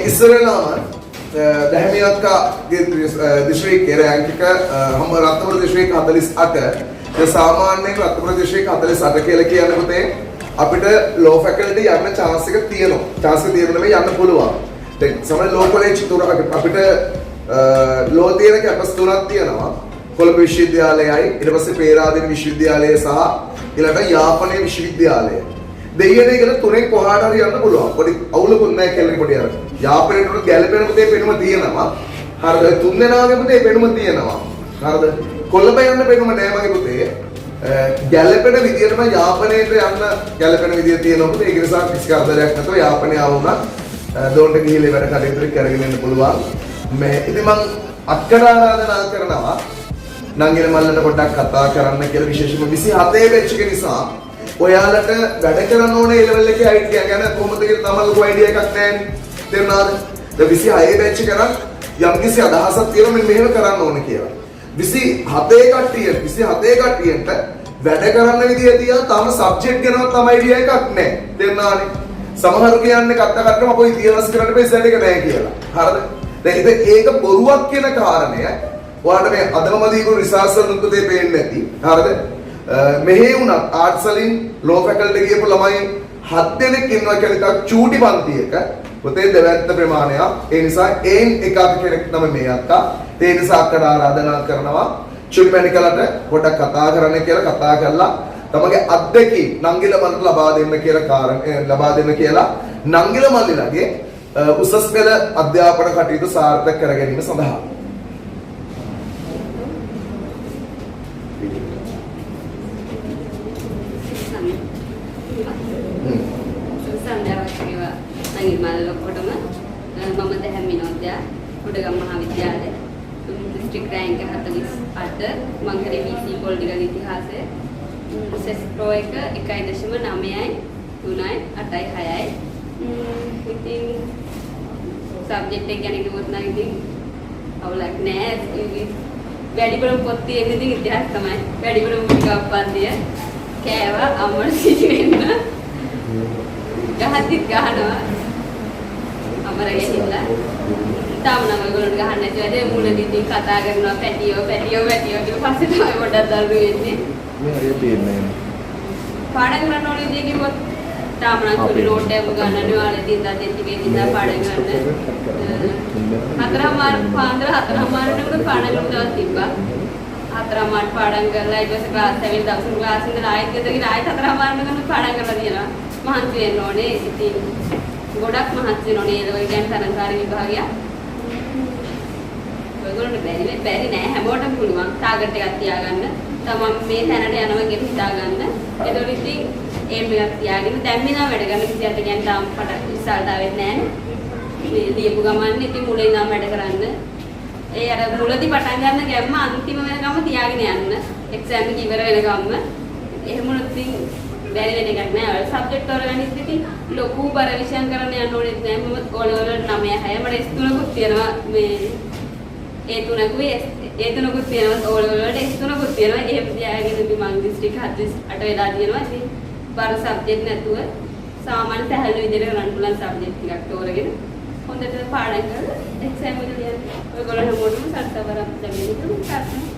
इसरेलाम दहमियत का district rank का हम रत्नपुर डिस्ट्रिक्ट 48 ये सामान्य रत्नपुर डिस्ट्रिक्ट 48 කියලා කියනකොට අපිට ලෝ ෆැකල්ටි යන්න chance එක තියෙනවා. chance එක තියෙන නෙමෙයි යන්න පුළුවන්. දැන් සමහර ලෝ කොලෙජ් තුන අපිට ලෝ තියෙන කැම්පස් තුනක් තියෙනවා. කොළඹ විශ්වවිද්‍යාලයයි ඊට පස්සේ පේරාදෙණි විශ්වවිද්‍යාලය සහ ඊළඟට යාපනයේ විශ්වවිද්‍යාලය. දෙයියනේ කියලා තුනෙන් කොහාට හරි යන්න පුළුවන්. පොඩි අවුලකුත් නැහැ කියලා පොඩි අර. යාපනයට උඩ ගැලපෙන පුතේ පෙනුම තියෙනවා. හරිද? තුන් දෙනාගේ පුතේ පෙනුම තියෙනවා. හරිද? කොළඹ යන්න පෙනුම නැහැ මගේ පුතේ. ගැලපෙන විදියටම යාපනයට යන්න ගැලපෙන විදිය තියෙනවා පුතේ. ඒක නිසා කිසි කරදරයක් නැතුව යාපනය ආවුණා දොන්ට ගිහිල්ලා වැඩ කටයුතු කරගෙන යන්න පුළුවන්. මේ ඉතින් මම අක්කඩ ආරාධනා කරනවා නංගිල මල්ලට පොඩ්ඩක් කතා කරන්න කියලා විශේෂයෙන්ම 27 වෙච්ච එක නිසා ඔයාලට වැඩ කරන්න ඕනේ ඒ ලෙවල් එකේ අයිඩියා ගැන කොහොමද කියලා තමයි ලොකු අයිඩියා එකක් නැහැනේ. තේරුණාද? දැන් 26 බැච් එක කරන් යම්කිසි අදහසක් තියෙනවා මෙන්න මෙහෙම කරන්න ඕනේ කියලා. 27 කට්ටියට වැඩ කරන්න විදිය තියා තාම සබ්ජෙක්ට් ගැනවත් තමයි අයිඩියා එකක් නැහැ. තේරුණානේ? සමහරු කියන්නේ කට්ටම අපෝ ඉතිහාස කරන්න බෑ සෙල් එක නැහැ කියලා. හරිද? දැන් ඒක බොරුවක් කියන කාරණය ඔයාලට මේ අදම දීපු රිසර්ච් වල නුත් දෙේ පේන්නේ නැති. හරිද? මෙහි වුණත් ආර්ට්ස් වලින් ලෝ ෆැකල්ටි ගියපු ළමයි 7 දෙනෙක් ඉන්නවා කියලා එකක් චූටි පන්තියක පොතේ දෙවැත්ත ප්‍රමාණයක්. ඒ නිසා ඒන් එකක් කෙනෙක් තමයි මේ අක්කා. ඒ නිසා අක්කට ආරාධනා කරනවා චූටි මැනිකලට පොඩක් කතා කරන්න කියලා කතා කරලා තමගේ අත්දැකීම් නංගිල මල්ලට ලබා දෙන්න කියලා නංගිල මල්ලිලගේ උසස් පෙළ අධ්‍යාපන කටයුතු සාර්ථක කර ගැනීම සඳහා මම දැහැමි විනෝදයා උඩගම් මහාවිද්‍යාලයේ ඩිස්ට්‍රික්ට් රැංක 48 මම කරේ BC පොලිටිකල් ඉතිහාසය සෙස් ප්‍රෝ එක 1.9යි 3යි 8යි 6යි ඉතින් සබ්ජෙක්ට් එක ගැන කිව්වොත් නම් ඉතින් අවුලක් නෑ වැඩිපුරම පොත් තියෙන ඉතින් ඉතිහාස තමයි වැඩිපුරම මුලිකප්පන්දිය කෑවා අම්මට සිහි වෙන්න ගහද්දිත් ගහනවා අමර ගිහිල්ලා තාම නම් ඔයගොල්ලෝට ගහන්න නැති වැඩේ මුලදී ඉතින් කතා කරනවා පැටියෝ කියලා පස්සේ තමයි පොඩ්ඩක් දරුණු වෙන්නේ මේ හරිය තියෙන්නේ පාඩම් කරන ඕනේ ඉතින් කිව්වොත් තාම නම් පොඩි නෝට් එකක් ගන්න ඕනේ දින්දා දෙතිගේ දින්දා පාඩම් ගන්න හතරමාර පාන්දර හතරමාරට උඩ පාඩම් කරනවා තිබ්බා හතරමාර පාඩම් කරලා ඊට පස්සේ ක්ලාස් 7 දවස් ක්ලාස් ඉඳලා ආයෙත් ගෙදර ආයෙත් හතරමාරට ගන්න පාඩම් කරලා තියෙනවා මහන්සි වෙන්න ඕනේ ඉතින් ගොඩක් මහන්සි වෙන ඕනේ ඒක ගැන තරංකාරී විභාගය. ඔයගොල්ලන්ට බැරි නෑ හැමෝටම පුළුවන් ටාගට් එකක් තියාගන්න. තමන් මේ තැනට යනවා කියලා හිතාගන්න. ඒතකොට ඉතින් ඒම් එකක් තියාගෙන දැන් මෙන්න වැඩ කරන විදියට කියන්නේ තාම පට ඉස්සල්ට ආවෙත් නෑනේ. මේ ලියපු ගමන් ඉතින් මුලින් ඉඳන් වැඩ කරන්න. ඒ අර මුලදී පටන් ගන්න ගැම්ම අන්තිම වෙනකම් තියාගෙන යන්න. එක්සෑම් එක ඉවර වෙනකම්ම එහෙම වුණොත් ඉතින් බැරි වෙන එකක් නෑ. ඔය සබ්ජෙක්ට් වල ගන්න ඉතින් ලොකු පරිවිෂන් කරන්න යන්න ඕනෙත් නෑ. මම ඕලෙවල් 9 6 මට S3කුත් තියෙනවා මේ ඒ තුනකුත් තියෙනවා ඕලෙවල් වලට S3කුත් තියෙනවා. එහෙම තියාගෙන ඉතින් මම ඩිස්ට්‍රික්ට් 48 වෙලා තියෙනවා. ඉතින් බර සබ්ජෙක්ට් නැතුව සාමාන්‍ය සැහැල්ලු විදිහට කරන්න පුළුවන් සබ්ජෙක්ට් ටිකක් තෝරගෙන හොඳට පාඩම් කරලා එක්සෑම් එක ලියන්න. ඔයගොල්ලෝ හැමෝටම සල්සවරක් දෙන්න